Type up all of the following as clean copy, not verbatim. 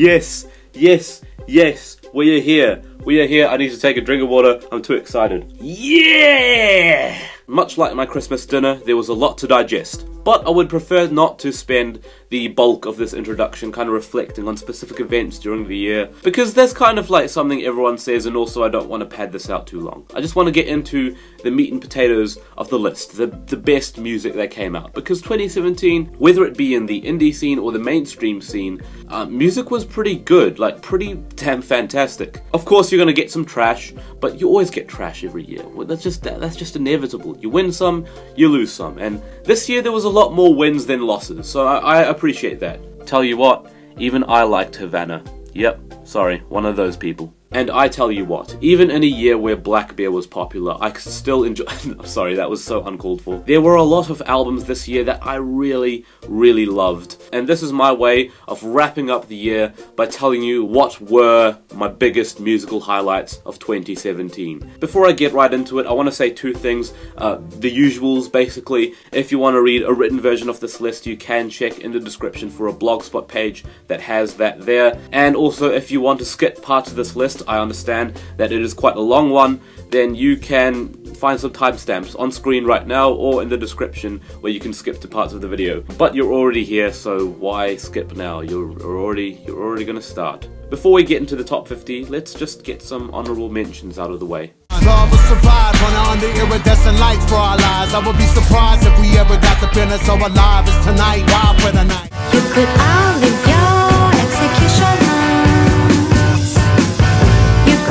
Yes, yes, yes, we are here. We are here. I need to take a drink of water. I'm too excited. Yeah! Much like my Christmas dinner, there was a lot to digest. But I would prefer not to spend the bulk of this introduction kind of reflecting on specific events during the year, because that's kind of like something everyone says, and also I don't want to pad this out too long. I just want to get into the meat and potatoes of the list, the best music that came out, because 2017, whether it be in the indie scene or the mainstream scene, music was pretty good, like pretty damn fantastic. Of course you're gonna get some trash, but you always get trash every year. Well, that's just inevitable. You win some, you lose some, and this year there was a lot more wins than losses, so I appreciate that. Tell you what, even I liked Havana. Yep, sorry, one of those people. And I tell you what, even in a year where Black Bear was popular, I could still enjoy— sorry, that was so uncalled for. There were a lot of albums this year that I really, really loved. And this is my way of wrapping up the year by telling you what were my biggest musical highlights of 2017. Before I get right into it, I want to say two things. The usuals, basically. If you want to read a written version of this list, you can check in the description for a blogspot page that has that there. And also, if you want to skip parts of this list, I understand that it is quite a long one, then you can find some timestamps on screen right now or in the description where you can skip to parts of the video. But you're already here, so why skip now? You're already gonna start. Before we get into the top 50, let's just get some honorable mentions out of the way. Survive on the iridescent lights for our lives. I would be surprised if we ever got the business so alive as tonight. Wild for the night. You could outlive your execution.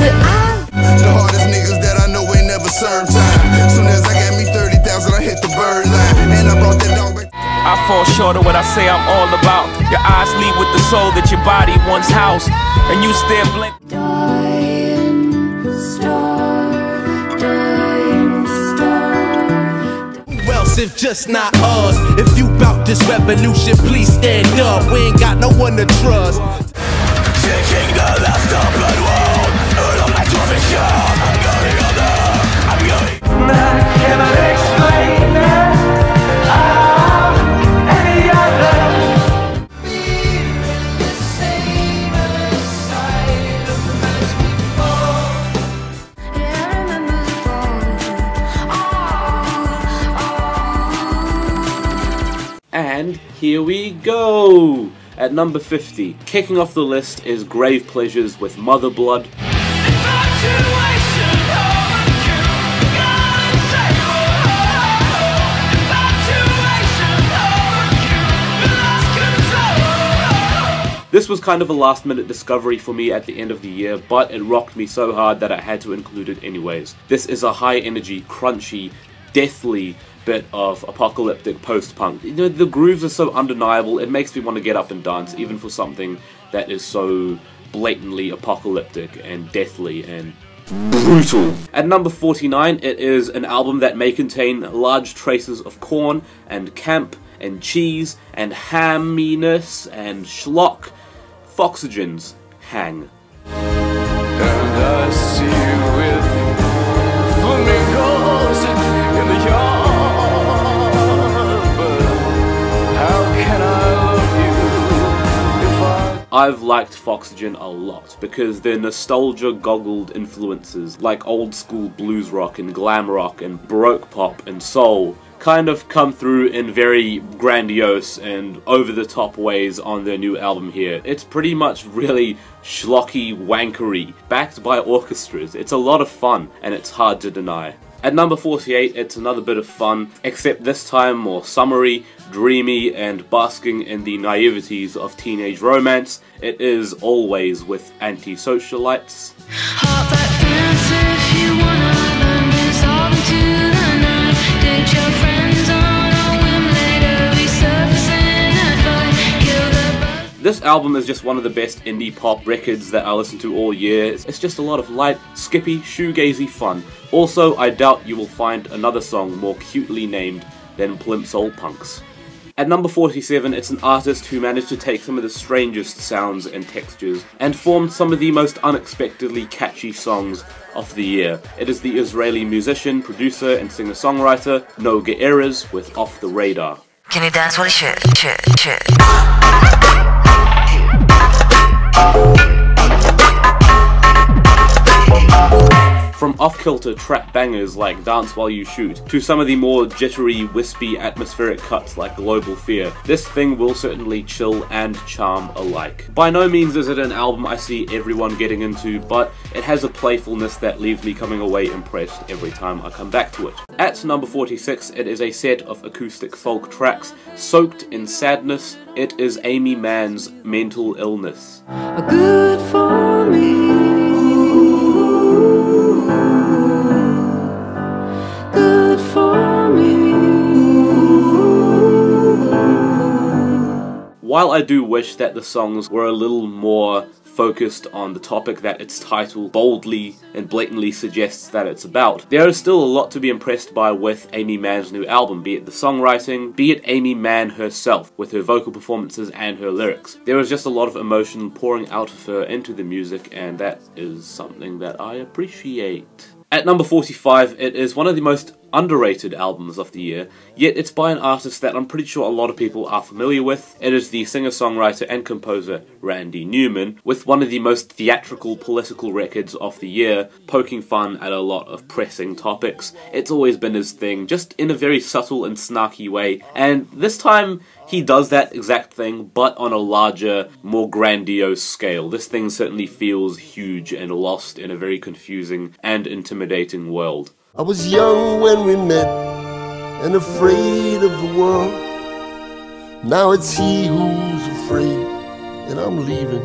The hardest niggas that I know ain't never served time. Soon as I got me 30,000, I hit the bird line. And I brought that dog back. I fall short of what I say I'm all about. Your eyes lead with the soul that your body once housed, and you stare blank. Dying star, dying star. Who else if just not us? If you bout this revolution, please stand up. We ain't got no one to trust. Taking the last of blood world. I'm going under. I'm going. I cannot explain that. Any other. The same side of the night before. Yeah, I remember the ball. And here we go! At number 50, kicking off the list is Grave Pleasures with MOTHERBLOOD. This was kind of a last minute discovery for me at the end of the year, but it rocked me so hard that I had to include it anyways. This is a high energy, crunchy, deathly bit of apocalyptic post-punk. You know, the grooves are so undeniable, it makes me want to get up and dance, even for something that is so blatantly apocalyptic and deathly and brutal. At number 49, it is an album that may contain large traces of corn and camp and cheese and hamminess and schlock. FOXYGEN's Hang. And I see you with flamingos in the yard, but how can I love you if I've liked FOXYGEN a lot because their nostalgia-goggled influences like old school blues rock and glam rock and baroque pop and soul kind of come through in very grandiose and over-the-top ways on their new album here. It's pretty much really schlocky wankery, backed by orchestras. It's a lot of fun, and it's hard to deny. At number 48, it's another bit of fun, except this time more summery, dreamy, and basking in the naiveties of teenage romance. It is ALVVAYS with ANTISOCIALITES. This album is just one of the best indie pop records that I listen to all year. It's just a lot of light, skippy, shoegazy fun. Also, I doubt you will find another song more cutely named than Plimsoulpunks. At number 47, it's an artist who managed to take some of the strangest sounds and textures and formed some of the most unexpectedly catchy songs of the year. It is the Israeli musician, producer, and singer-songwriter NOGA EREZ with Off the Radar. Can you dance with a shit? off-kilter trap bangers like Dance While You Shoot, to some of the more jittery, wispy, atmospheric cuts like Global Fear. This thing will certainly chill and charm alike. By no means is it an album I see everyone getting into, but it has a playfulness that leaves me coming away impressed every time I come back to it. At number 46, it is a set of acoustic folk tracks soaked in sadness. It is AIMEE MANN's Mental Illness. Good for me. Good for me. While I do wish that the songs were a little more focused on the topic that its title boldly and blatantly suggests that it's about, there is still a lot to be impressed by with AIMEE MANN's new album, be it the songwriting, be it AIMEE MANN herself with her vocal performances and her lyrics. There is just a lot of emotion pouring out of her into the music, and that is something that I appreciate. At number 45, it is one of the most underrated albums of the year, yet it's by an artist that I'm pretty sure a lot of people are familiar with. It is the singer-songwriter and composer Randy Newman, with one of the most theatrical political records of the year, poking fun at a lot of pressing topics. It's always been his thing, just in a very subtle and snarky way, and this time he does that exact thing, but on a larger, more grandiose scale. This thing certainly feels huge and lost in a very confusing and intimidating world. I was young when we met and afraid of the world. Now it's he who's afraid and I'm leaving.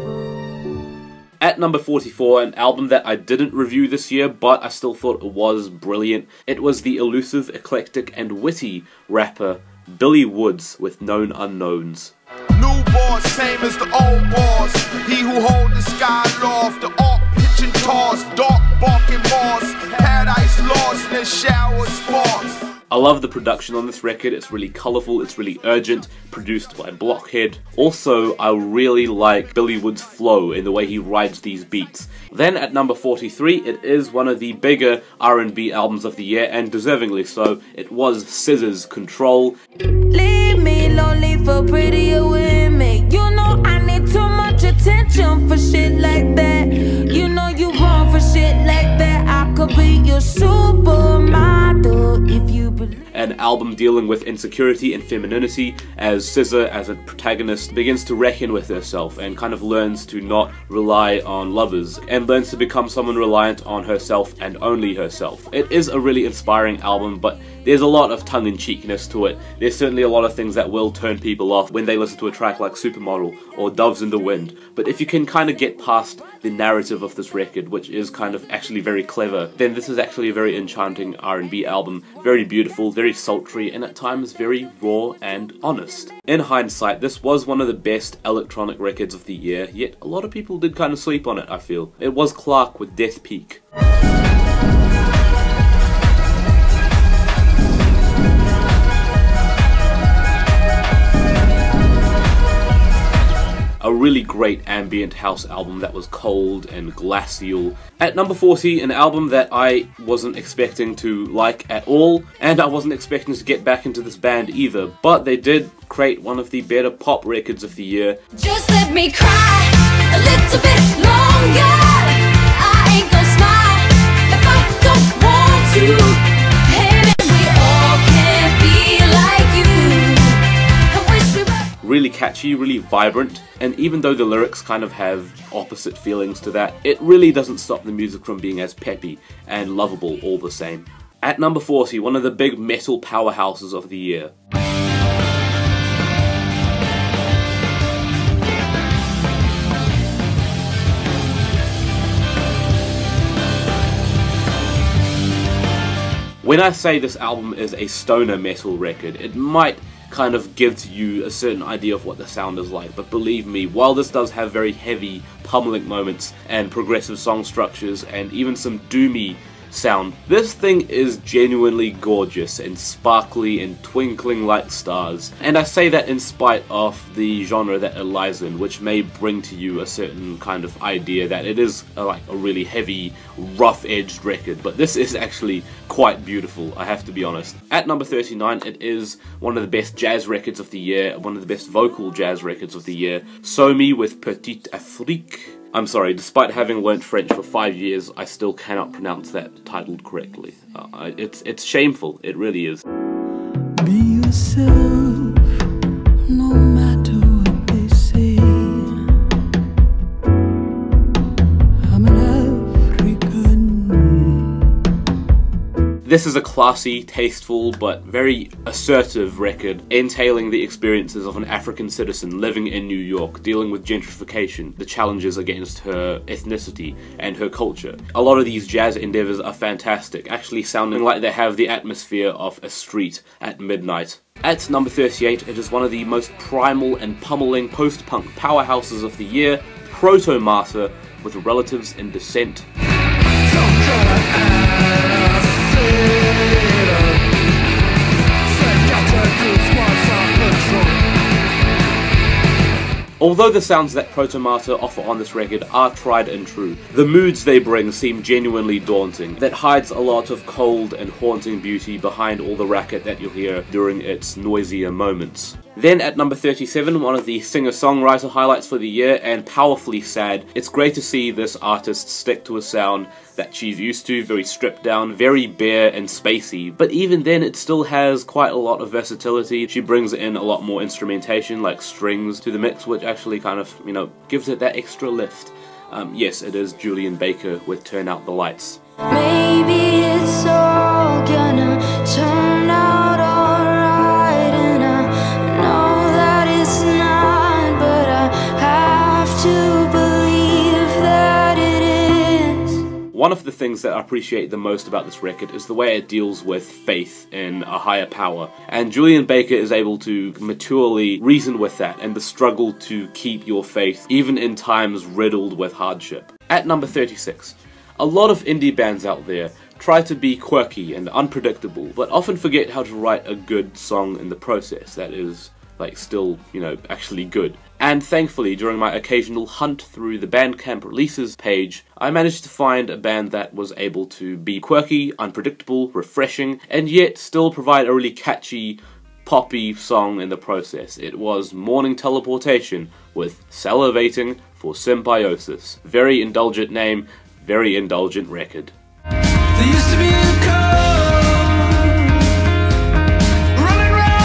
At number 44, an album that I didn't review this year, but I still thought it was brilliant. It was the elusive, eclectic and witty rapper Billy Woods with Known Unknowns. New boss, same as the old boss. He who hold the sky aloft, the art pitching toss, dark barking moss, paradise lost in the shower sparks. I love the production on this record. It's really colourful, it's really urgent, produced by Blockhead. Also, I really like Billy Woods' flow in the way he rides these beats. Then at number 43, it is one of the bigger R&B albums of the year, and deservingly so. It was SZA's Control. Leave me lonely for prettier women. You know I need too much attention for shit like that. You know you wrong for shit like that. I could be your supermodel if you believe. An album dealing with insecurity and femininity, as SZA, as a protagonist, begins to reckon with herself and kind of learns to not rely on lovers and learns to become someone reliant on herself and only herself. It is a really inspiring album, but there's a lot of tongue-in-cheekness to it. There's certainly a lot of things that will turn people off when they listen to a track like Supermodel or Doves in the Wind, but if you can kind of get past the narrative of this record, which is kind of actually very clever, then this is actually a very enchanting R&B album, very beautiful, very sultry, and at times very raw and honest. In hindsight, this was one of the best electronic records of the year, yet a lot of people did kind of sleep on it, I feel. It was Clark with Death Peak. A really great ambient house album that was cold and glacial. At number 40, an album that I wasn't expecting to like at all, and I wasn't expecting to get back into this band either, but they did create one of the better pop records of the year. Just let me cry a little bit longer. I ain't gonna smile if I don't want to. Hey, man, we all can be like you. I wish we were. Really catchy, really vibrant, and even though the lyrics kind of have opposite feelings to that, it really doesn't stop the music from being as peppy and lovable all the same. At number 40, one of the big metal powerhouses of the year. When I say this album is a stoner metal record, it might kind of give to you a certain idea of what the sound is like, but believe me, while this does have very heavy pummeling moments and progressive song structures and even some doomy sound, this thing is genuinely gorgeous and sparkly and twinkling like stars. And I say that in spite of the genre that it lies in, which may bring to you a certain kind of idea that it is like a really heavy, rough-edged record, but this is actually quite beautiful, I have to be honest. At number 39, it is one of the best jazz records of the year, one of the best vocal jazz records of the year, SOMI with Petite AFRIQUE. I'm sorry, despite having learnt French for 5 years, I still cannot pronounce that title correctly. It's shameful, it really is. Be yourself, no matter what they say. I'm an African. This is a classy, tasteful, but very assertive record, entailing the experiences of an African citizen living in New York, dealing with gentrification, the challenges against her ethnicity and her culture. A lot of these jazz endeavors are fantastic, actually sounding like they have the atmosphere of a street at midnight. At number 38, it is one of the most primal and pummeling post-punk powerhouses of the year, PROTOMARTYR, with Relatives in Descent. Although the sounds that PROTOMARTYR offer on this record are tried and true, the moods they bring seem genuinely daunting. That hides a lot of cold and haunting beauty behind all the racket that you'll hear during its noisier moments. Then at number 37, one of the singer-songwriter highlights for the year, and powerfully sad, it's great to see this artist stick to a sound that she's used to, very stripped down, very bare and spacey, but even then it still has quite a lot of versatility. She brings in a lot more instrumentation, like strings, to the mix, which actually kind of, you know, gives it that extra lift. Yes, it is Julien Baker with Turn Out the Lights. Maybe it's all gonna turn out alright, and I know that it's not, but I have to believe that it is. One of the things that I appreciate the most about this record is the way it deals with faith in a higher power, and Julien Baker is able to maturely reason with that and the struggle to keep your faith even in times riddled with hardship. At number 36, a lot of indie bands out there try to be quirky and unpredictable, but often forget how to write a good song in the process that is, like, still, you know, actually good. And thankfully, during my occasional hunt through the Bandcamp releases page, I managed to find a band that was able to be quirky, unpredictable, refreshing, and yet still provide a really catchy, poppy song in the process. It was Morning Teleportation with Salivating for Symbiosis. Very indulgent name, very indulgent record. There used to be a code running round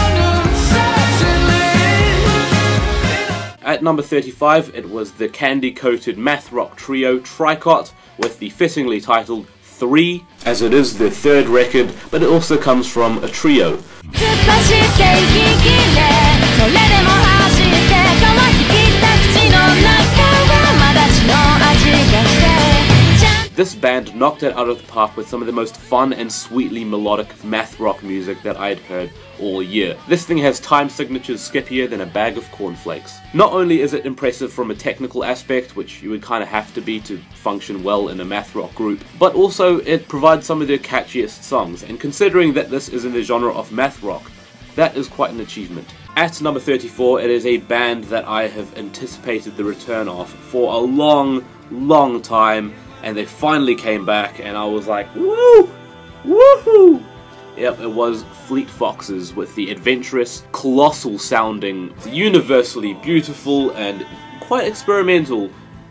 At number 35, it was the candy-coated math rock trio TRICOT with the fittingly titled 3, as it is their third record, but it also comes from a trio. This band knocked it out of the park with some of the most fun and sweetly melodic math rock music that I'd heard all year. This thing has time signatures skippier than a bag of cornflakes. Not only is it impressive from a technical aspect, which you would kind of have to be to function well in a math rock group, but also it provides some of their catchiest songs, and considering that this is in the genre of math rock, that is quite an achievement. At number 34, it is a band that I have anticipated the return of for a long, long time, and they finally came back, and I was like, woo! Woohoo! Yep, it was Fleet Foxes with the adventurous, colossal sounding, universally beautiful, and quite experimental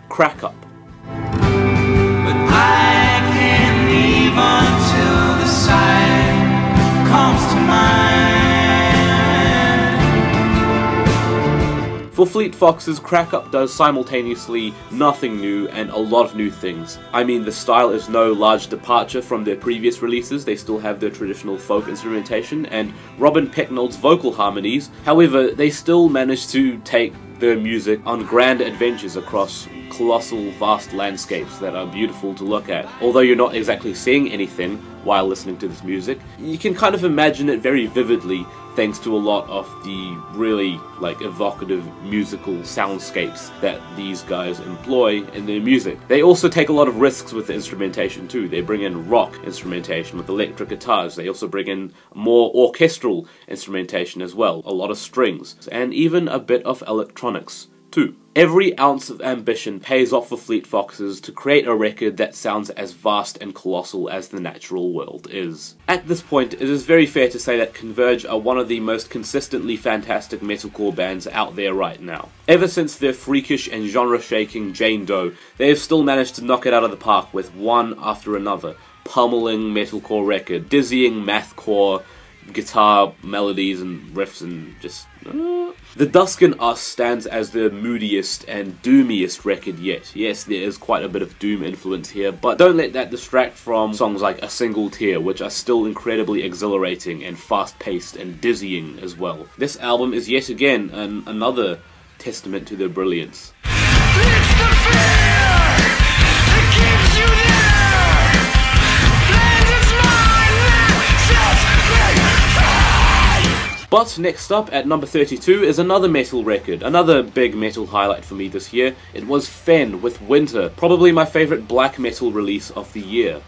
Crack Up. But I can't leave until the sight comes to mind. For Fleet Foxes, Crack Up does simultaneously nothing new and a lot of new things. I mean, the style is no large departure from their previous releases. They still have their traditional folk instrumentation and Robin Pecknold's vocal harmonies. However, they still manage to take their music on grand adventures across colossal, vast landscapes that are beautiful to look at. Although you're not exactly seeing anything while listening to this music, you can kind of imagine it very vividly thanks to a lot of the really, like, evocative musical soundscapes that these guys employ in their music. They also take a lot of risks with the instrumentation too. They bring in rock instrumentation with electric guitars. They also bring in more orchestral instrumentation as well, a lot of strings, and even a bit of electronics 2. Every ounce of ambition pays off for Fleet Foxes to create a record that sounds as vast and colossal as the natural world is. At this point, it is very fair to say that CONVERGE are one of the most consistently fantastic metalcore bands out there right now. Ever since their freakish and genre-shaking Jane Doe, they have still managed to knock it out of the park with one after another pummeling metalcore record, dizzying mathcore, guitar melodies and riffs and just... The Dusk in Us stands as the moodiest and doomiest record yet. Yes, there is quite a bit of doom influence here, but don't let that distract from songs like A Single Tear, which are still incredibly exhilarating and fast-paced and dizzying as well. This album is yet again another testament to their brilliance. It's the fear that keeps you there. Land is mine, just But next up, at number 32, is another metal record, another big metal highlight for me this year. It was Fen with Winter, probably my favourite black metal release of the year.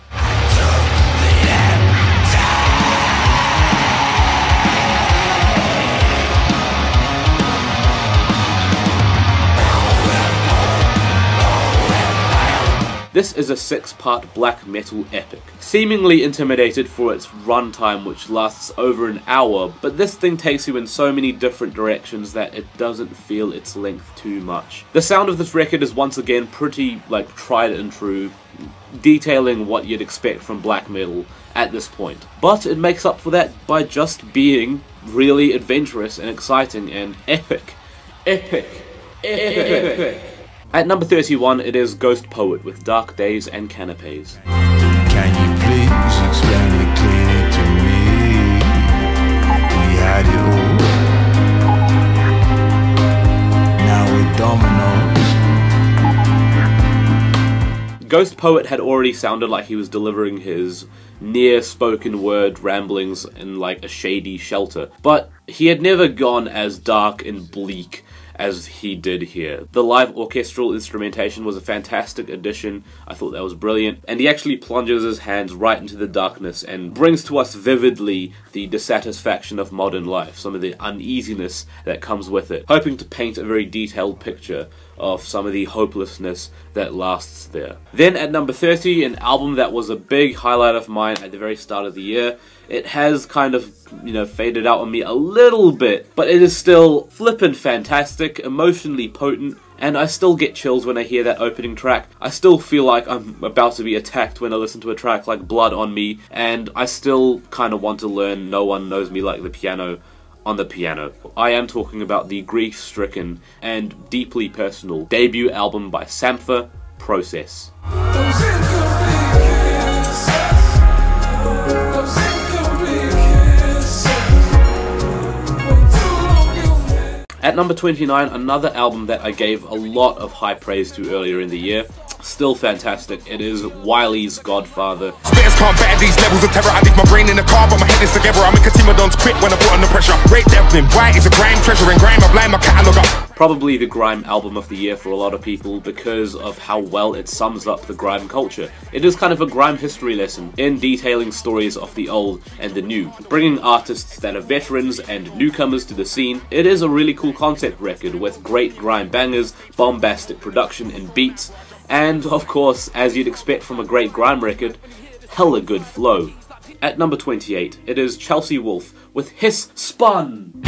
This is a 6-part black metal epic, seemingly intimidated for its runtime which lasts over an hour, but this thing takes you in so many different directions that it doesn't feel its length too much. The sound of this record is once again pretty tried and true, detailing what you'd expect from black metal at this point. But it makes up for that by just being really adventurous and exciting and epic. Epic. Epic. At number 31, it is GHOSTPOET with Dark Days and Canapes. Can you please explain it clearly to me? We had it all. Now we're dominoes. GHOSTPOET had already sounded like he was delivering his near spoken word ramblings in like a shady shelter, but he had never gone as dark and bleak as he did here. The live orchestral instrumentation was a fantastic addition. I thought that was brilliant, and he actually plunges his hands right into the darkness and brings to us vividly the dissatisfaction of modern life, some of the uneasiness that comes with it, hoping to paint a very detailed picture of some of the hopelessness that lasts there. Then at number 30, an album that was a big highlight of mine at the very start of the year. It has kind of, faded out on me a little bit, but it is still flippin' fantastic, emotionally potent, and I still get chills when I hear that opening track. I still feel like I'm about to be attacked when I listen to a track like Blood on Me, and I still kind of want to learn No One Knows Me Like the Piano on the piano. I am talking about the grief-stricken and deeply personal debut album by SAMPHA, Process. At number 29, another album that I gave a lot of high praise to earlier in the year. Still fantastic. It is Wiley's Godfather. Spares can't bear these levels of terror. I leave my brain in the car, but my head is together. I make a team of dons quit when I put under pressure. Great Devlin, white is a grime treasure, and grime I blind my catalogue up. Probably the grime album of the year for a lot of people because of how well it sums up the grime culture. It is kind of a grime history lesson in detailing stories of the old and the new, bringing artists that are veterans and newcomers to the scene. It is a really cool concept record with great grime bangers, bombastic production and beats, and of course, as you'd expect from a great grime record, hella good flow. At number 28, it is Chelsea Wolfe with his SPUN.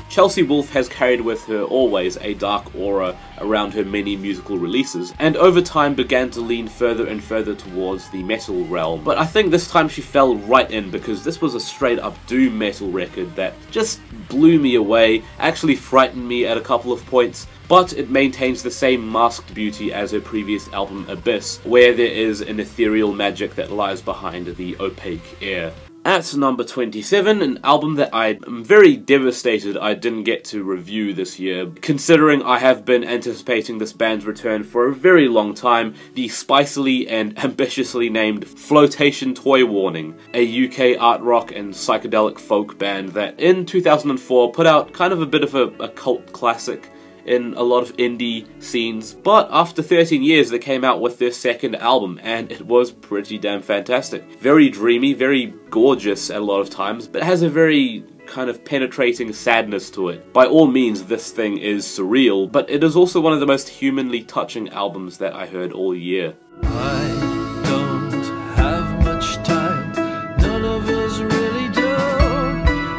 Chelsea Wolfe has carried with her always a dark aura around her many musical releases, and over time began to lean further and further towards the metal realm. But I think this time she fell right in, because this was a straight up doom metal record that just blew me away, actually frightened me at a couple of points, but it maintains the same masked beauty as her previous album Abyss, where there is an ethereal magic that lies behind the opaque air. At number 27, an album that I am very devastated I didn't get to review this year, considering I have been anticipating this band's return for a very long time, the spicily and ambitiously named FLOTATION Toy Warning, a UK art rock and psychedelic folk band that in 2004 put out kind of a bit of a cult classic, in a lot of indie scenes, but after 13 years they came out with their second album, and it was pretty damn fantastic. Very dreamy, very gorgeous at a lot of times, but it has a very kind of penetrating sadness to it. By all means, this thing is surreal, but it is also one of the most humanly touching albums that I heard all year. I don't have much time, none of us really do,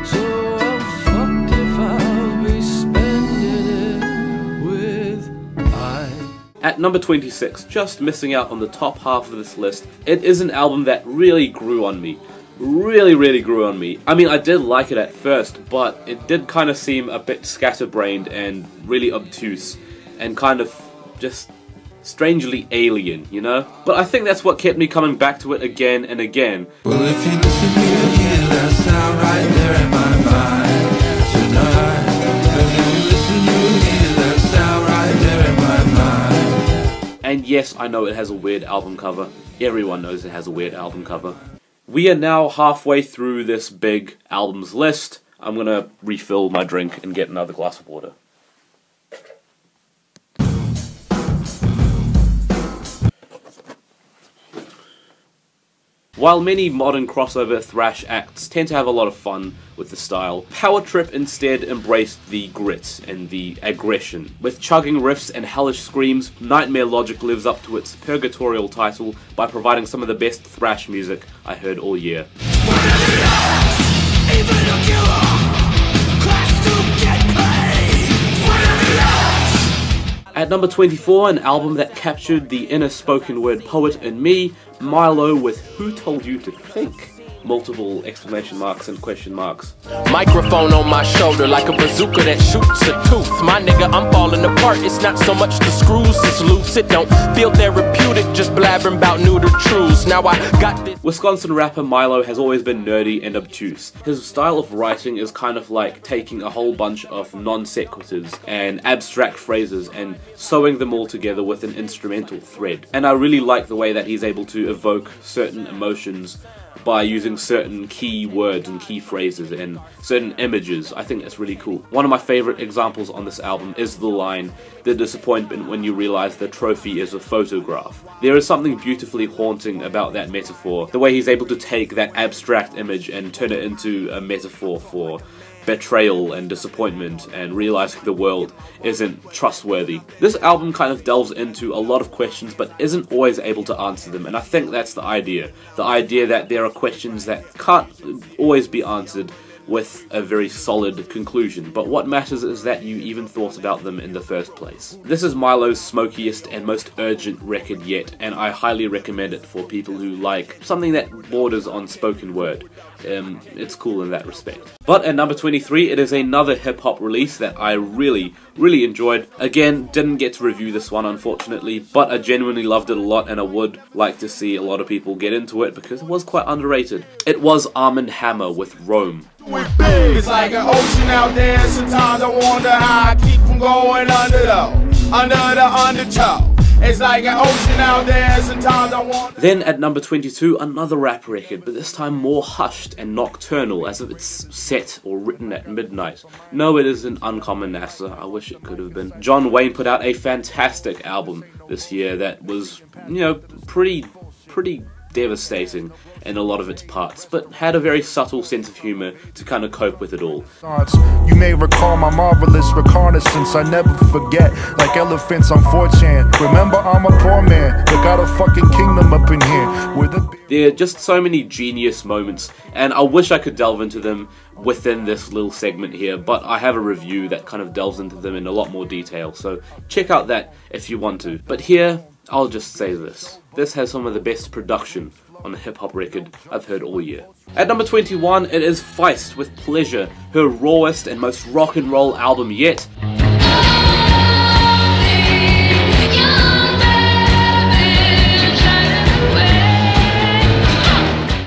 so I'm fucked if I'll be spending it with At number 26, just missing out on the top half of this list, it is an album that really grew on me. Really grew on me. I mean, I did like it at first, but it did kind of seem a bit scatterbrained and really obtuse and kind of just strangely alien, you know? But I think that's what kept me coming back to it again and again. Well, if you listen to me again, that sound right there in my mind tonight. If you listen to me again, that sound right there in my mind. And yes, I know it has a weird album cover. Everyone knows it has a weird album cover. We are now halfway through this big albums list. I'm gonna refill my drink and get another glass of water. While many modern crossover thrash acts tend to have a lot of fun with the style, Power Trip instead embraced the grit and the aggression. With chugging riffs and hellish screams, Nightmare Logic lives up to its purgatorial title by providing some of the best thrash music I heard all year. At number 24, an album that captured the inner spoken word poet in me, Milo with Who Told You to Think? Multiple exclamation marks and question marks. Microphone on my shoulder like a bazooka that shoots a tooth. My nigga, I'm falling apart. It's not so much the screws, it's loose. It don't feel therapeutic, just blabbering about neuter truths. Now I got this. Wisconsin rapper Milo has always been nerdy and obtuse. His style of writing is kind of like taking a whole bunch of non sequiturs and abstract phrases and sewing them all together with an instrumental thread. And I really like the way that he's able to evoke certain emotions by using certain key words and key phrases and certain images. I think that's really cool. One of my favorite examples on this album is the line, "The disappointment when you realize the trophy is a photograph." There is something beautifully haunting about that metaphor, the way he's able to take that abstract image and turn it into a metaphor for betrayal and disappointment and realizing the world isn't trustworthy. This album kind of delves into a lot of questions but isn't always able to answer them, and I think that's the idea. The idea that there are questions that can't always be answered with a very solid conclusion, but what matters is that you even thought about them in the first place. This is Milo's smokiest and most urgent record yet, and I highly recommend it for people who like something that borders on spoken word. It's cool in that respect. But at number 23, it is another hip-hop release that I really enjoyed. Again, didn't get to review this one unfortunately, but I genuinely loved it a lot and I would like to see a lot of people get into it because it was quite underrated. It was Arm & Hammer with Rome. It's like an ocean out there, sometimes I wonder how I keep from going under the undertow. It's like an ocean out there, sometimes I wonder. Then at number 22, another rap record, but this time more hushed and nocturnal, as if it's set or written at midnight. No, it isn't Uncommon NASA, I wish it could have been. John Wayne put out a fantastic album this year that was, you know, pretty devastating in a lot of its parts, but had a very subtle sense of humor to kind of cope with it all. You may recall my marvelous reconnaissance, I never forget, like elephants on 4chan. Remember, I'm a poor man, they got a fucking kingdom up in here. There are just so many genius moments, and I wish I could delve into them within this little segment here, but I have a review that kind of delves into them in a lot more detail, so check out that if you want to. But here, I'll just say this. This has some of the best production on a hip-hop record I've heard all year. At number 21, it is Feist with Pleasure, her rawest and most rock and roll album yet.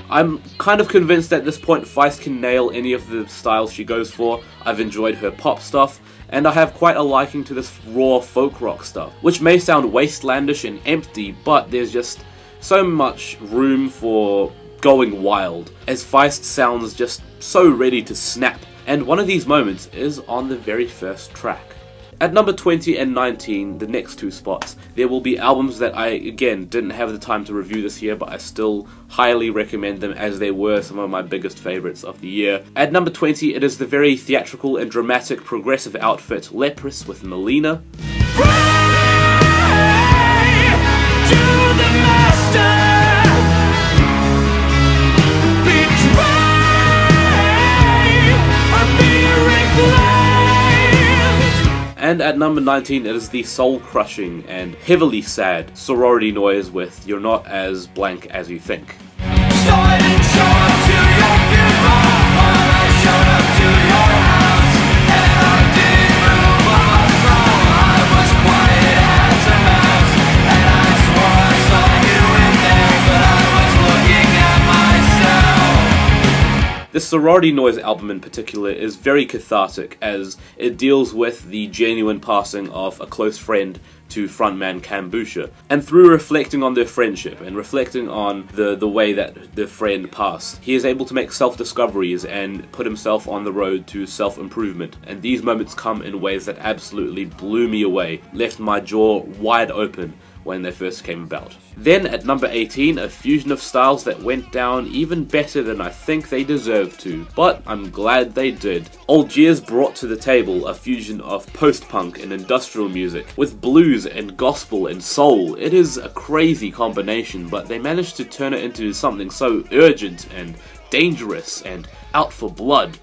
I'm kind of convinced at this point Feist can nail any of the styles she goes for. I've enjoyed her pop stuff, and I have quite a liking to this raw folk rock stuff, which may sound wastelandish and empty, but there's just so much room for going wild, as Feist sounds just so ready to snap, and one of these moments is on the very first track. At number 20 and 19, the next two spots, there will be albums that I, again, didn't have the time to review this year, but I still highly recommend them as they were some of my biggest favorites of the year. At number 20, it is the very theatrical and dramatic progressive outfit Leprous with Melina. And at number 19, it is the soul-crushing and heavily sad Sorority Noise with You're Not As Blank As You Think. This Sorority Noise album in particular is very cathartic as it deals with the genuine passing of a close friend to frontman Kambusha, and through reflecting on their friendship and reflecting on the way that their friend passed, he is able to make self-discoveries and put himself on the road to self-improvement, and these moments come in ways that absolutely blew me away, left my jaw wide open when they first came about. Then at number 18, a fusion of styles that went down even better than I think they deserved to, but I'm glad they did. Algiers brought to the table a fusion of post-punk and industrial music, with blues and gospel and soul. It is a crazy combination, but they managed to turn it into something so urgent and dangerous and out for blood.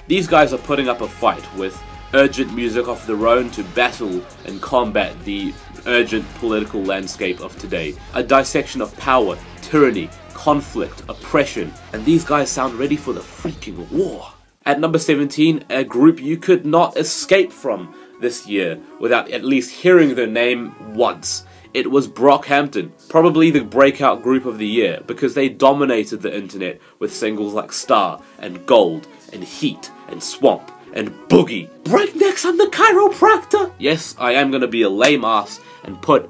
These guys are putting up a fight with urgent music of their own to battle and combat the urgent political landscape of today. A dissection of power, tyranny, conflict, oppression, and these guys sound ready for the freaking war. At number 17, a group you could not escape from this year without at least hearing their name once. It was Brockhampton, probably the breakout group of the year because they dominated the internet with singles like Star and Gold and Heat and Swamp and Boogie. Breaknecks, I'm the chiropractor! Yes, I am gonna be a lame ass and put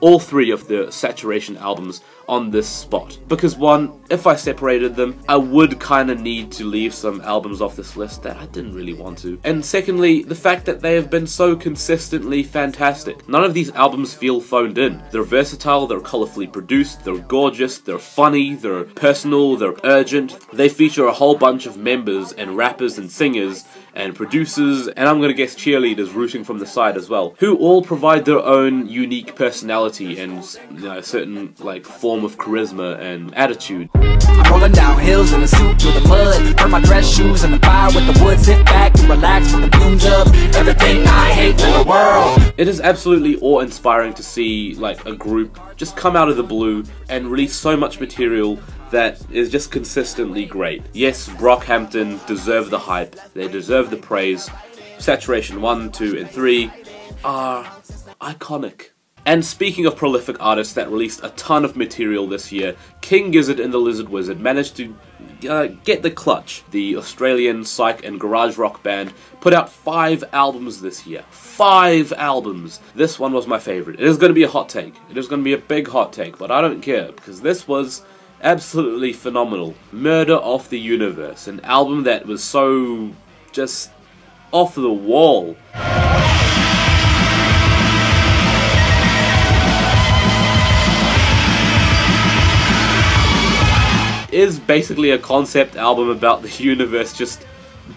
all three of the Saturation albums on this spot. Because one, if I separated them, I would kinda need to leave some albums off this list that I didn't really want to. And secondly, the fact that they have been so consistently fantastic. None of these albums feel phoned in. They're versatile, they're colourfully produced, they're gorgeous, they're funny, they're personal, they're urgent. They feature a whole bunch of members and rappers and singers and producers, and I'm gonna guess cheerleaders rooting from the side as well, who all provide their own unique personality and, you know, a certain like form of charisma and attitude. I'm rolling down hills in a suit through the mud, burn my dress shoes in the fire with the wood, sit back and relax with the fumes up, everything I hate in the world. It is absolutely awe-inspiring to see like a group just come out of the blue and release so much material that is just consistently great. Yes, Brockhampton deserve the hype, they deserve the praise. Saturation 1, 2, and 3 are iconic. And speaking of prolific artists that released a ton of material this year, King Gizzard and the Lizard Wizard managed to get the clutch. The Australian psych and garage rock band put out 5 albums this year. 5 albums! This one was my favourite. It is going to be a hot take. It is going to be a big hot take, but I don't care, because this was absolutely phenomenal. Murder of the Universe, an album that was so just off the wall. Is basically a concept album about the universe just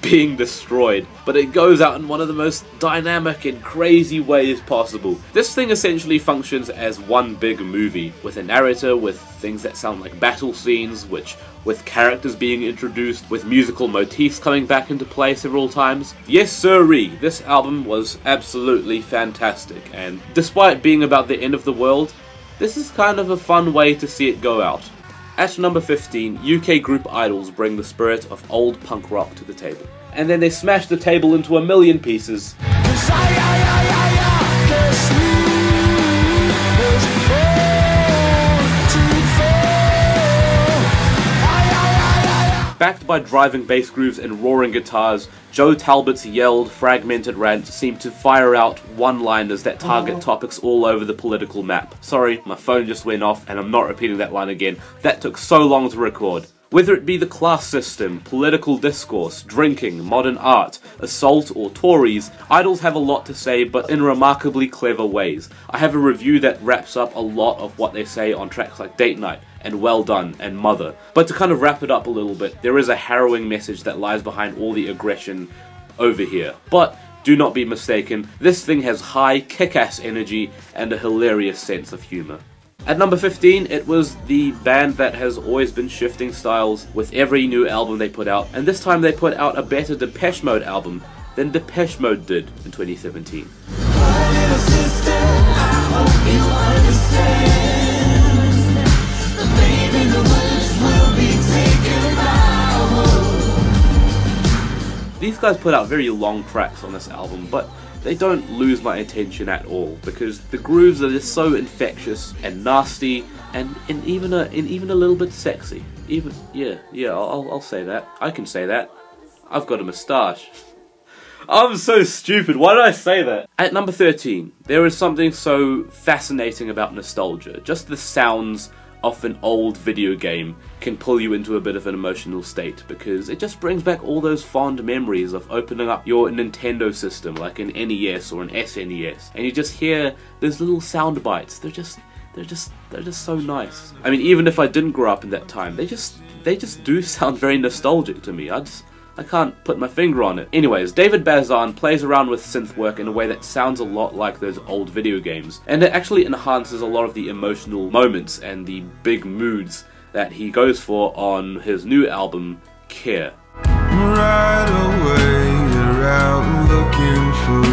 being destroyed, but it goes out in one of the most dynamic and crazy ways possible. This thing essentially functions as one big movie, with a narrator, with things that sound like battle scenes, with characters being introduced, with musical motifs coming back into play several times. Yes sirree, this album was absolutely fantastic, and despite being about the end of the world, this is kind of a fun way to see it go out. At number 15, UK group Idols bring the spirit of old punk rock to the table. And then they smash the table into a million pieces. Backed by driving bass grooves and roaring guitars, Joe Talbot's yelled, fragmented rants seem to fire out one-liners that target topics all over the political map. Sorry, my phone just went off and I'm not repeating that line again. That took so long to record. Whether it be the class system, political discourse, drinking, modern art, assault, or Tories, Idols have a lot to say, but in remarkably clever ways. I have a review that wraps up a lot of what they say on tracks like Date Night, and Well Done, and Mother. But to kind of wrap it up a little bit, there is a harrowing message that lies behind all the aggression over here. But do not be mistaken, this thing has high, kick-ass energy and a hilarious sense of humour. At number 15, it was the band that has always been shifting styles with every new album they put out, and this time they put out a better Depeche Mode album than Depeche Mode did in 2017. These guys put out very long tracks on this album, but they don't lose my attention at all, because the grooves are just so infectious and nasty and even a little bit sexy. I'll say that. I can say that. I've got a moustache. I'm so stupid, why did I say that? At number 13, there is something so fascinating about nostalgia. Just the sounds of an old video game can pull you into a bit of an emotional state, because it just brings back all those fond memories of opening up your Nintendo system like an NES or an SNES, and you just hear those little sound bites. They're just so nice. I mean, even if I didn't grow up in that time, they just do sound very nostalgic to me. I can't put my finger on it. Anyways, David Bazan plays around with synth work in a way that sounds a lot like those old video games, and it actually enhances a lot of the emotional moments and the big moods that he goes for on his new album, Care. Right away, you're out looking for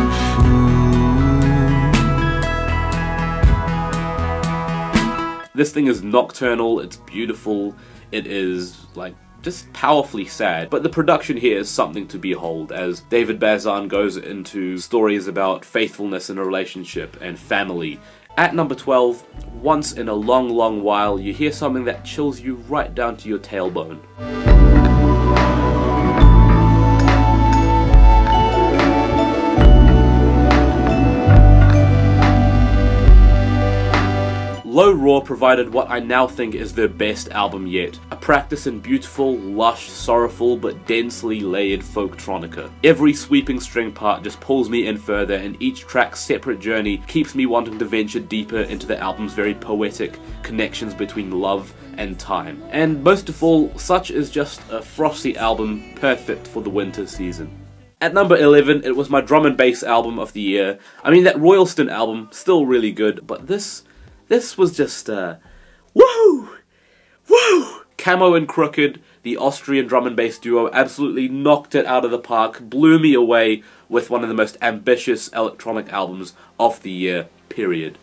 food. This thing is nocturnal, it's beautiful, it is like just powerfully sad, but the production here is something to behold as David Bazan goes into stories about faithfulness in a relationship and family. At number 12, once in a long while, you hear something that chills you right down to your tailbone. Low Raw provided what I now think is their best album yet, a practice in beautiful, lush, sorrowful but densely layered folktronica. Every sweeping string part just pulls me in further, and each track's separate journey keeps me wanting to venture deeper into the album's very poetic connections between love and time. And most of all, such is just a frosty album perfect for the winter season. At number 11, it was my drum and bass album of the year. I mean, that Royalston album, still really good, but this was just, woo! Woo! Camo and Crooked, the Austrian drum and bass duo, absolutely knocked it out of the park, blew me away with one of the most ambitious electronic albums of the year, period.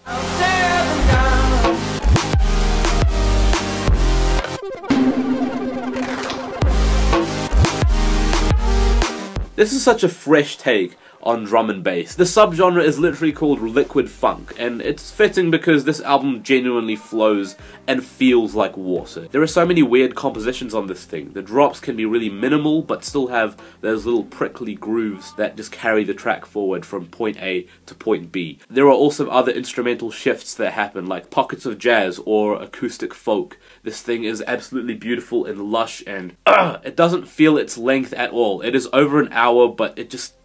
This is such a fresh take on drum and bass. The subgenre is literally called liquid funk, and it's fitting because this album genuinely flows and feels like water. There are so many weird compositions on this thing. The drops can be really minimal but still have those little prickly grooves that just carry the track forward from point A to point B. There are also other instrumental shifts that happen, like pockets of jazz or acoustic folk. This thing is absolutely beautiful and lush, and it doesn't feel its length at all. It is over an hour, but it just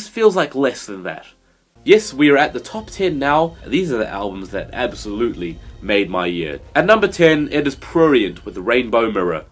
feels like less than that. Yes, we are at the top 10 now. These are the albums that absolutely made my year. At number 10, it is Prurient with the Rainbow Mirror.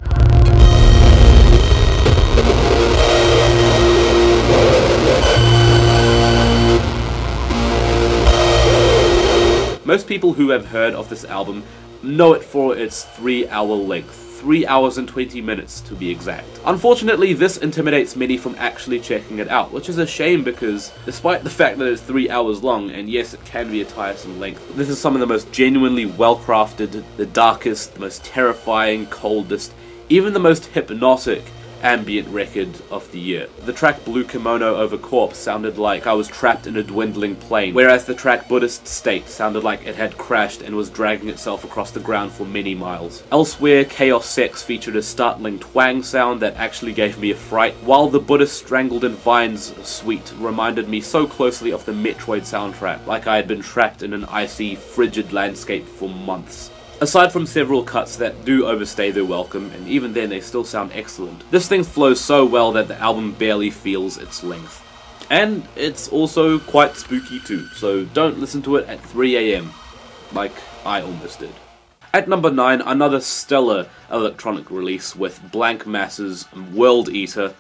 Most people who have heard of this album know it for its 3-hour length. 3 hours and 20 minutes to be exact. Unfortunately, this intimidates many from actually checking it out, which is a shame because despite the fact that it's 3 hours long, and yes, it can be a tiresome length, this is some of the most genuinely well-crafted, the darkest, the most terrifying, coldest, even the most hypnotic ambient record of the year. The track Blue Kimono Over Corpse sounded like I was trapped in a dwindling plane, whereas the track Buddhist State sounded like it had crashed and was dragging itself across the ground for many miles. Elsewhere, Chaos Sex featured a startling twang sound that actually gave me a fright, while the Buddhist Strangled in Vines suite reminded me so closely of the Metroid soundtrack, like I had been trapped in an icy, frigid landscape for months. Aside from several cuts that do overstay their welcome, and even then they still sound excellent, this thing flows so well that the album barely feels its length. And it's also quite spooky too, so don't listen to it at 3 AM, like I almost did. At number 9, another stellar electronic release with Blank Masses' World Eater.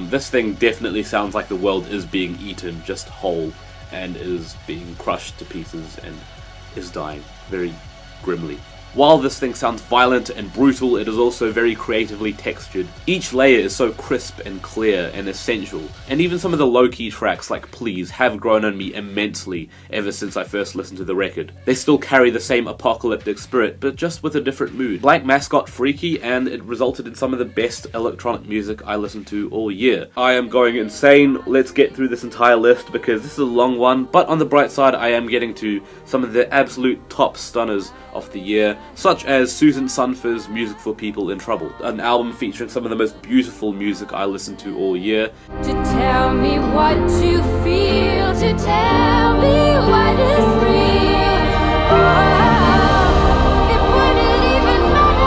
This thing definitely sounds like the world is being eaten just whole and is being crushed to pieces and is dying very grimly. While this thing sounds violent and brutal, it is also very creatively textured. Each layer is so crisp and clear and essential, and even some of the low-key tracks like Please have grown on me immensely ever since I first listened to the record. They still carry the same apocalyptic spirit, but just with a different mood. Blank Mass got freaky, and it resulted in some of the best electronic music I listened to all year. I am going insane. Let's get through this entire list because this is a long one, but on the bright side I am getting to some of the absolute top stunners of the year, such as Susan Sunfer's Music for People in Trouble, an album featuring some of the most beautiful music I listened to all year. To tell me what you feel, to tell me what is real. Oh, it wouldn't even matter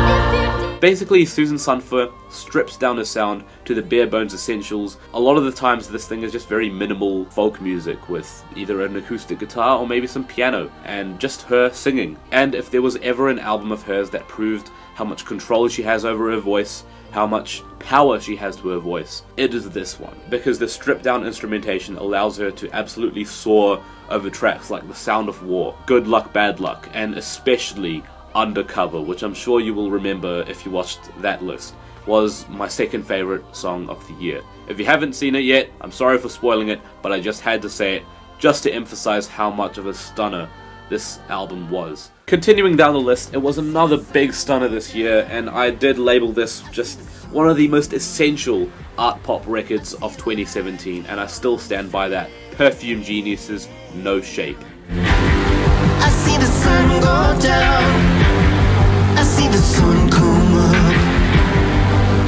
if you did. Basically, Susan Sunfer strips down her sound to the bare bones essentials. A lot of the times this thing is just very minimal folk music with either an acoustic guitar or maybe some piano and just her singing. And if there was ever an album of hers that proved how much control she has over her voice, how much power she has to her voice, it is this one, because the stripped down instrumentation allows her to absolutely soar over tracks like The Sound of War, Good Luck Bad Luck, and especially Undercover, which I'm sure you will remember if you watched that list, was my second favorite song of the year. If you haven't seen it yet, I'm sorry for spoiling it, but I just had to say it just to emphasize how much of a stunner this album was. Continuing down the list, it was another big stunner this year, and I did label this just one of the most essential art pop records of 2017, and I still stand by that. Perfume Genius's No Shape. I see the sun go down, I see the sun come up,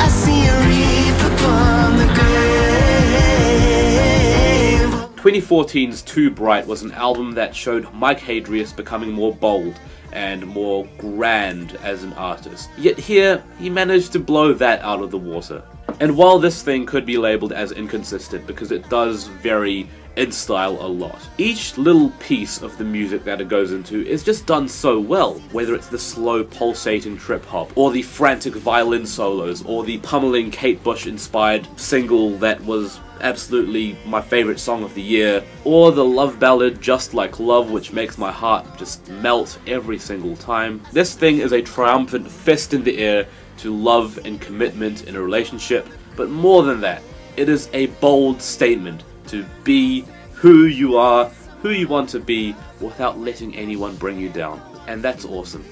I see a reef upon the grave. 2014's Too Bright was an album that showed Mike Hadrius becoming more bold and more grand as an artist. Yet here, he managed to blow that out of the water. And while this thing could be labeled as inconsistent because it does vary in style a lot, each little piece of the music that it goes into is just done so well, whether it's the slow pulsating trip hop, or the frantic violin solos, or the pummeling Kate Bush inspired single that was absolutely my favorite song of the year, or the love ballad Just Like Love, which makes my heart just melt every single time. This thing is a triumphant fist in the air to love and commitment in a relationship, but more than that, it is a bold statement to be who you are, who you want to be, without letting anyone bring you down. And that's awesome.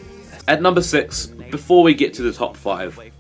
At number 6, before we get to the top 5,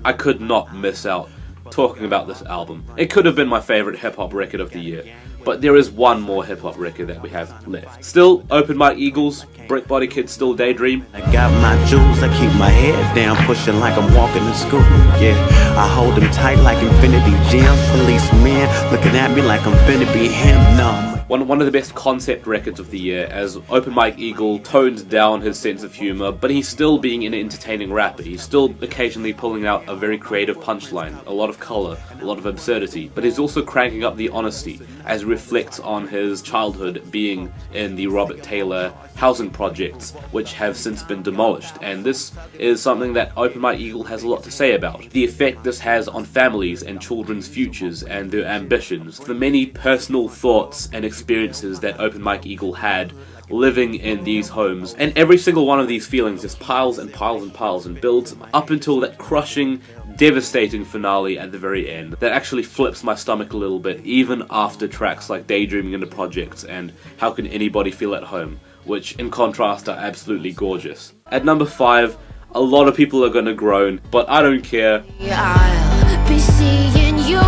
I could not miss out talking about this album. It could have been my favorite hip-hop record of the year, but there is one more hip-hop record that we have left. Still, Open Mike Eagles, Brick Body Kid Still Daydream. I got my jewels, I keep my head down, pushing like I'm walking to school, yeah. I hold them tight like infinity gems, policemen looking at me like I'm finna be him, no. One of the best concept records of the year, as Open Mike Eagle toned down his sense of humor, but he's still being an entertaining rapper. He's still occasionally pulling out a very creative punchline, a lot of color, a lot of absurdity, but he's also cranking up the honesty, as he reflects on his childhood being in the Robert Taylor housing projects, which have since been demolished, and this is something that Open Mike Eagle has a lot to say about. The effect this has on families and children's futures and their ambitions, the many personal thoughts and experiences that Open Mike Eagle had living in these homes, and every single one of these feelings just piles and piles and piles and builds up until that crushing, devastating finale at the very end that actually flips my stomach a little bit, even after tracks like Daydreaming into Projects and How Can Anybody Feel at Home, which in contrast are absolutely gorgeous. At number 5, a lot of people are gonna groan, but I don't care. I'll be seeing you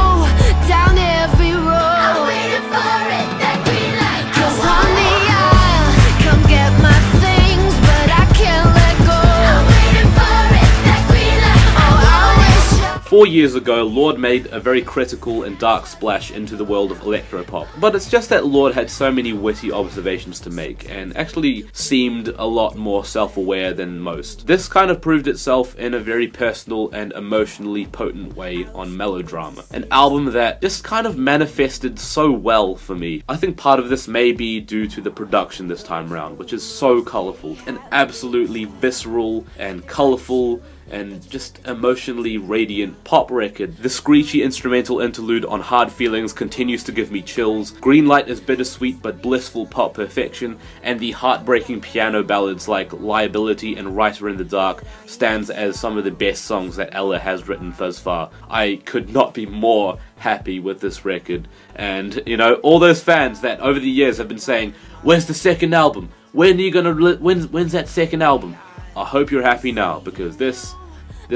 down every road. I'm waiting for it, that green light. 'Cause on the aisle, come get my things, but I can't let go. I'm waiting for it, that green light. Oh, I wish 4 years ago, Lorde made a very critical and dark splash into the world of electropop, but it's just that Lorde had so many witty observations to make, and actually seemed a lot more self-aware than most. This kind of proved itself in a very personal and emotionally potent way on Melodrama, an album that just kind of manifested so well for me. I think part of this may be due to the production this time round, which is so colourful, and absolutely visceral and colourful, and just emotionally radiant pop record. The screechy instrumental interlude on Hard Feelings continues to give me chills. Green Light is bittersweet but blissful pop perfection, and the heartbreaking piano ballads like Liability and Writer in the Dark stands as some of the best songs that Ella has written thus far. I could not be more happy with this record, and you know, all those fans that over the years have been saying, where's the second album? When are you gonna, when's that second album? I hope you're happy now, because this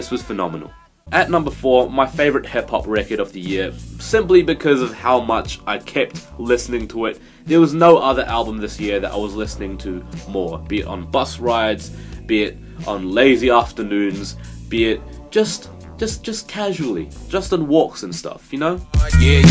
was phenomenal. At number 4, my favourite hip-hop record of the year, simply because of how much I kept listening to it. There was no other album this year that I was listening to more, be it on bus rides, be it on lazy afternoons, be it just casually, just on walks and stuff, you know? Yeah.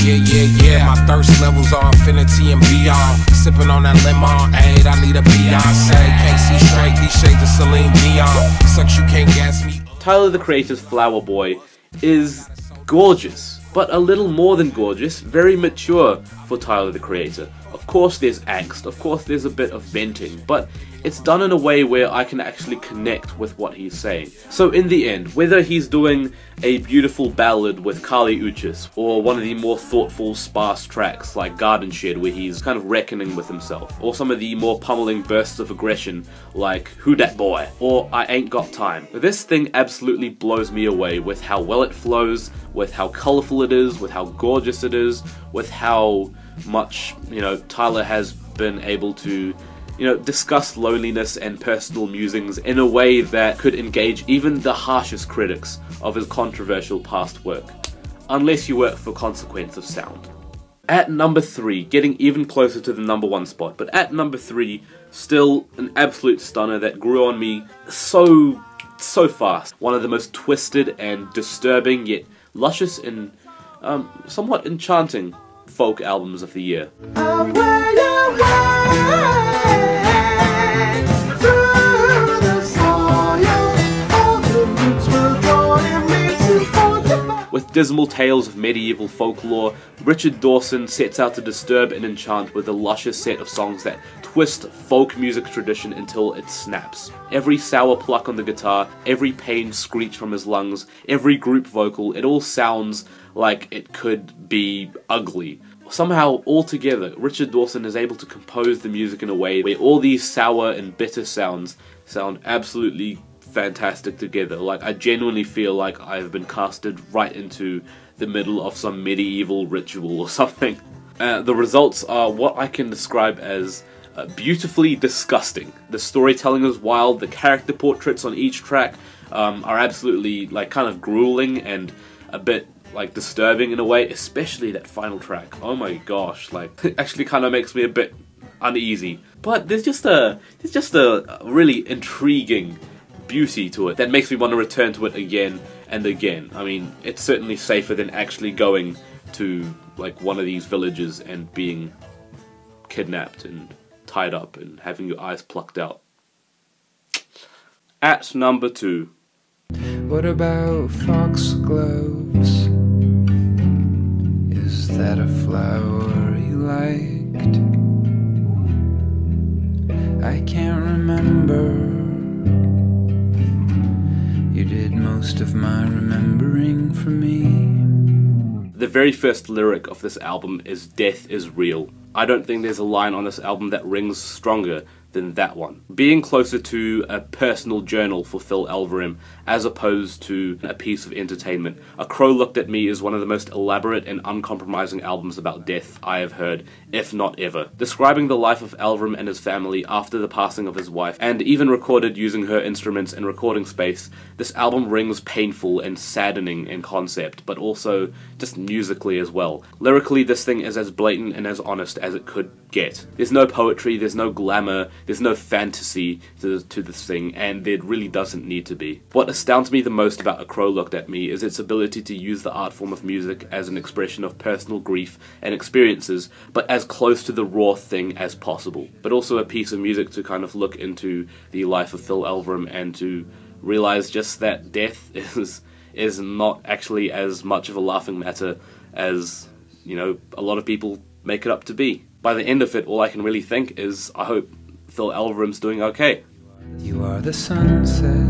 My thirst levels are infinity and beyond. Sipping on that lemonade, I need a Beyonce. Can't see straight, these shades of Celine Dion. Sucks, you can't gas me. Tyler the Creator's Flower Boy is gorgeous, but a little more than gorgeous, very mature for Tyler the Creator. Of course there's angst, of course there's a bit of venting, but it's done in a way where I can actually connect with what he's saying. So in the end, whether he's doing a beautiful ballad with Kali Uchis, or one of the more thoughtful, sparse tracks like Garden Shed where he's kind of reckoning with himself, or some of the more pummeling bursts of aggression like Who Dat Boy, or I Ain't Got Time. This thing absolutely blows me away with how well it flows, with how colourful it is, with how gorgeous it is, with how much, you know, Tyler has been able to, you know, discuss loneliness and personal musings in a way that could engage even the harshest critics of his controversial past work, unless you work for Consequence of Sound. At number 3, getting even closer to the number 1 spot, but at number 3, still an absolute stunner that grew on me so fast. One of the most twisted and disturbing yet luscious and somewhat enchanting folk albums of the year. With dismal tales of medieval folklore, Richard Dawson sets out to disturb and enchant with a luscious set of songs that twist folk music tradition until it snaps. Every sour pluck on the guitar, every pained screech from his lungs, every group vocal, it all sounds like it could be ugly. Somehow, all together, Richard Dawson is able to compose the music in a way where all these sour and bitter sounds sound absolutely fantastic together. Like, I genuinely feel like I've been casted right into the middle of some medieval ritual or something. The results are what I can describe as beautifully disgusting. The storytelling is wild, the character portraits on each track are absolutely, like, kind of grueling and a bit, like, disturbing in a way, especially that final track. Oh my gosh, like, it actually kind of makes me a bit uneasy. But there's just a really intriguing beauty to it that makes me want to return to it again and again. I mean, it's certainly safer than actually going to, like, one of these villages and being kidnapped and tied up and having your eyes plucked out. At number 2. What about foxgloves? Is that a flower you liked? I can't remember. You did most of my remembering for me. The very first lyric of this album is "Death is real." I don't think there's a line on this album that rings stronger than that one. Being closer to a personal journal for Phil Elverum as opposed to a piece of entertainment. A Crow Looked at Me is one of the most elaborate and uncompromising albums about death I have heard, if not ever. Describing the life of Elverum and his family after the passing of his wife, and even recorded using her instruments in recording space, this album rings painful and saddening in concept, but also just musically as well. Lyrically, this thing is as blatant and as honest as it could get. There's no poetry, there's no glamour, there's no fantasy to this thing, and there really doesn't need to be. What astounds me the most about A Crow Looked at Me is its ability to use the art form of music as an expression of personal grief and experiences, but as close to the raw thing as possible. But also a piece of music to kind of look into the life of Phil Elverum and to realize just that death is not actually as much of a laughing matter as, you know, a lot of people make it up to be. By the end of it, all I can really think is, I hope Phil Elverum's doing okay. You are the sunset.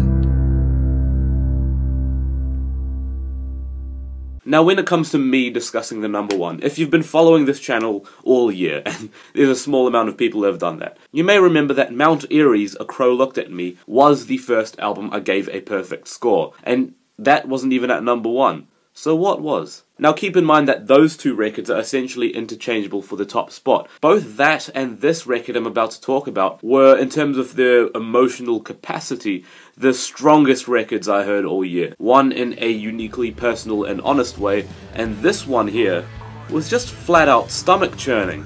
Now, when it comes to me discussing the number one, if you've been following this channel all year, and there's a small amount of people who have done that, you may remember that Mount Erie's A Crow Looked at Me was the first album I gave a perfect score, and that wasn't even at number one. So what was? Now keep in mind that those two records are essentially interchangeable for the top spot. Both that and this record I'm about to talk about were, in terms of their emotional capacity, the strongest records I heard all year. One in a uniquely personal and honest way, and this one here was just flat out stomach churning.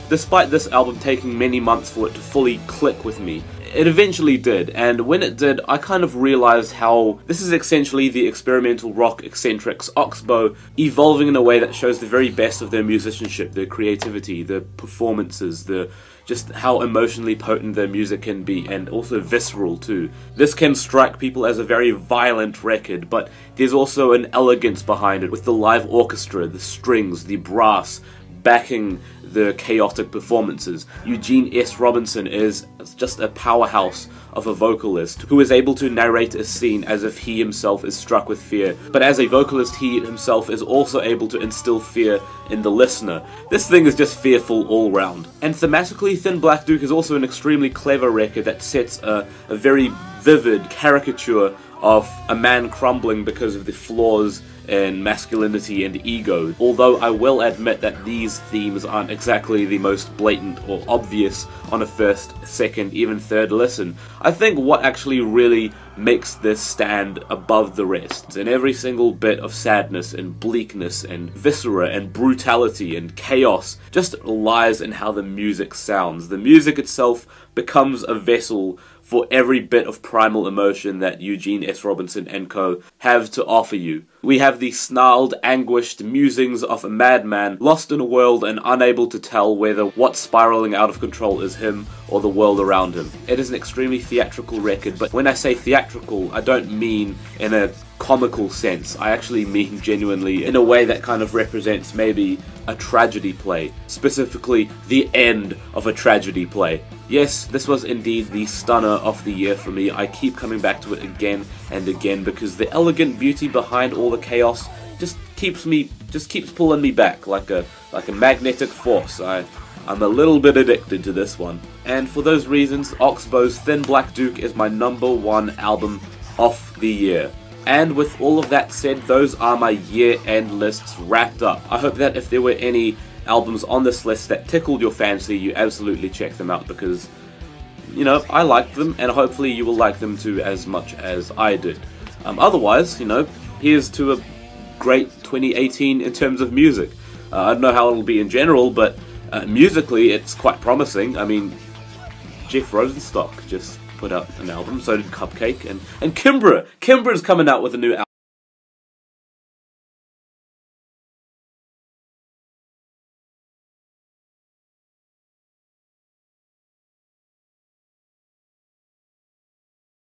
Despite this album taking many months for it to fully click with me, it eventually did, and when it did, I kind of realized how this is essentially the experimental rock eccentrics Oxbow evolving in a way that shows the very best of their musicianship, their creativity, their performances, just how emotionally potent their music can be, and also visceral too. This can strike people as a very violent record, but there's also an elegance behind it, with the live orchestra, the strings, the brass, backing the chaotic performances. Eugene S. Robinson is just a powerhouse of a vocalist who is able to narrate a scene as if he himself is struck with fear, but as a vocalist he himself is also able to instill fear in the listener. This thing is just fearful all round. And thematically, Thin Black Duke is also an extremely clever record that sets a very vivid caricature of a man crumbling because of the flaws in masculinity and ego, although I will admit that these themes aren't exactly the most blatant or obvious on a first, second, even third listen. I think what actually really makes this stand above the rest, in every single bit of sadness and bleakness and viscera and brutality and chaos, just lies in how the music sounds. The music itself becomes a vessel for every bit of primal emotion that Eugene S. Robinson and co. have to offer you. We have the snarled, anguished musings of a madman lost in a world and unable to tell whether what's spiraling out of control is him or the world around him. It is an extremely theatrical record, but when I say theatrical, I don't mean in a comical sense. I actually mean genuinely in a way that kind of represents maybe a tragedy play, specifically the end of a tragedy play. Yes, this was indeed the stunner of the year for me. I keep coming back to it again and again because the elegant beauty behind all the chaos just keeps pulling me back like a magnetic force. I'm a little bit addicted to this one. And for those reasons, Oxbow's Thin Black Duke is my #1 album of the year. And with all of that said, those are my year-end lists wrapped up. I hope that if there were any albums on this list that tickled your fancy, you absolutely check them out because, you know, I liked them and hopefully you will like them too as much as I did. Otherwise, you know, here's to a great 2018 in terms of music. I don't know how it'll be in general, but musically it's quite promising. I mean, Jeff Rosenstock just put out an album, so did Cupcake, and Kimbra's coming out with a new album.